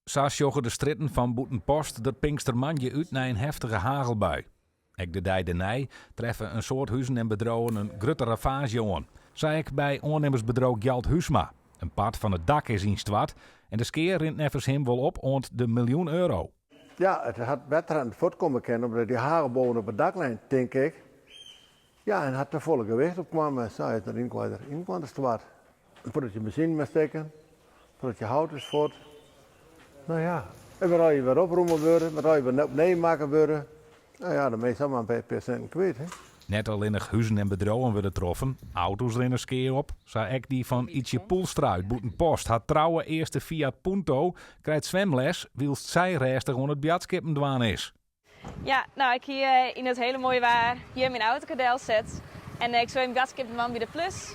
Zo sjoggen de stritten van Boetenpost dat Pinkstermanje uit naar een heftige hagelbui. Ek de dij de nij treffen een soort huizen en bedrouwen een grutte ravage aan. Zei ik bij ondernemersbedrijf Gjalt Huusma. Een part van het dak is instwart en de skeer rint nevens hem wel op rond de €1.000.000. Ja, het had beter aan het voortkomen kunnen omdat die hagelbomen op het daklijn, denk ik. Ja, en had te volle gewicht op kwam en zei het erin kwam zwart. Voordat je benzine mee steken, voordat je hout is voort. Nou ja, en we rijden weer oproemen worden, we rijden weer opnieuw maken worden. Nou ja, dan ben je allemaal een paar procent kwijt, hè. Net alleen nog huizen en bedrouwen werden troffen. Auto's rennen skeer op. Zei ik die van Ietsje Poelstra uit Boetenpost. Haar trouwe eerste Fiat Punto krijgt zwemles, wilst zij restig onder het bjatskippen dwaan is. Ja, nou ik hier in het hele mooie waar hier mijn autokadel zet. En ik zwem bjatskippen man bij de plus.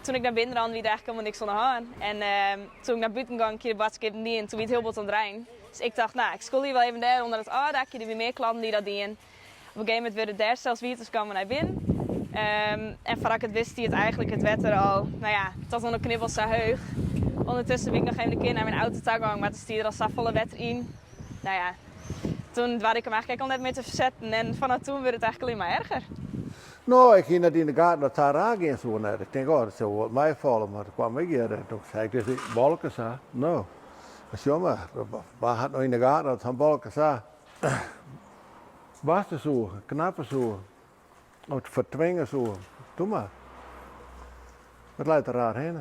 Toen ik naar binnen ran, wie er eigenlijk helemaal niks van de hand. En toen ik naar buiten ging, keer de bjatskippen die en toen wie het heel bot aan het rijden. Dus ik dacht, nou, ik school hier wel even daar onder het A-dakje. Er weer meer klanten die dat doen. Op een gegeven moment werden daar zelfs wieters kwamen naar binnen. En voordat ik het wist, die het eigenlijk het wetter al, nou ja, tot onder knibbels zo heug. Ondertussen ben ik nog even een keer naar mijn auto gegaan, maar toen stier er al zo volle wetter in. Nou ja, toen was ik hem eigenlijk al net mee te verzetten en vanaf toen werd het eigenlijk alleen maar erger. Nou, ik ging net in de gaten dat daar aangaan zo net. Ik denk, oh, dat zou wat mij vallen, maar toen kwam ik hier en toen zei ik, dus die balken zo. Nou, dat is jammer. Waar had nou in de gaten dat het van balken zo? Wassen zoeken, knappen zoeken, of verdwingen zoeken. Doe maar. Het leidt er raar heen,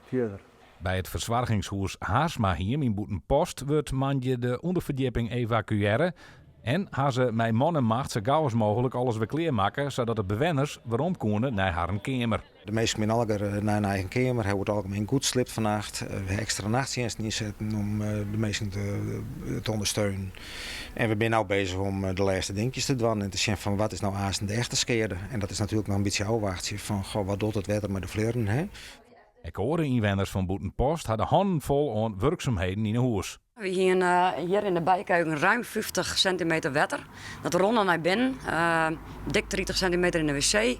verder. Bij het verzwargingshuis Haarsma hier in Boetenpost wordt manje de onderverdieping evacueren. En gaan ze met man en macht zo gauw als mogelijk alles weer kleermaken, zodat de bewoners weer konden naar haar kamer. De meesten zijn alweer naar hun eigen kamer. Hij wordt algemeen goed slipt vannacht. We hebben extra nachtdiensten inzetten om de meesten te ondersteunen. En we zijn nu bezig om de laatste dingetjes te doen en te zien van wat is nou haast de echte skeerde. En dat is natuurlijk nog een beetje afwachten van goh, wat doet het wetter met de vleuren. Hè? Ik hoorde inwoners van Boetenpost hadden handen vol aan werkzaamheden in een huis. We hier in de bijkeuken ruim 50 centimeter wetter. Dat ronden naar binnen, dik 30 centimeter in de wc.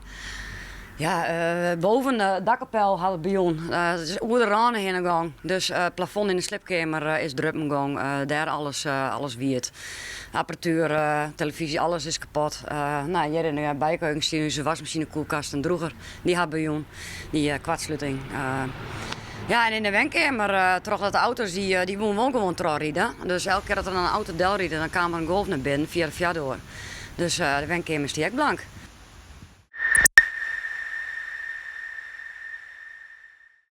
Ja, boven de dakkapel hadden we bij ons. Het is over de ranen heen gegaan. Dus het plafond in de slipkamer is druppen gegaan. Daar alles wierd. Apparatuur, televisie, alles is kapot. Nou, hier in de bijkeuken zien we wasmachine, koelkast en droeger. Die hebben bij ons, die kwartsluiting. Ja, en in de wenkamer, toch dat de auto's die moeten ook gewoon terugrijden. Dus elke keer dat er een auto delrijdt, dan kwam er een golf naar binnen via de fjordor. Dus de wenkamer is die echt blank.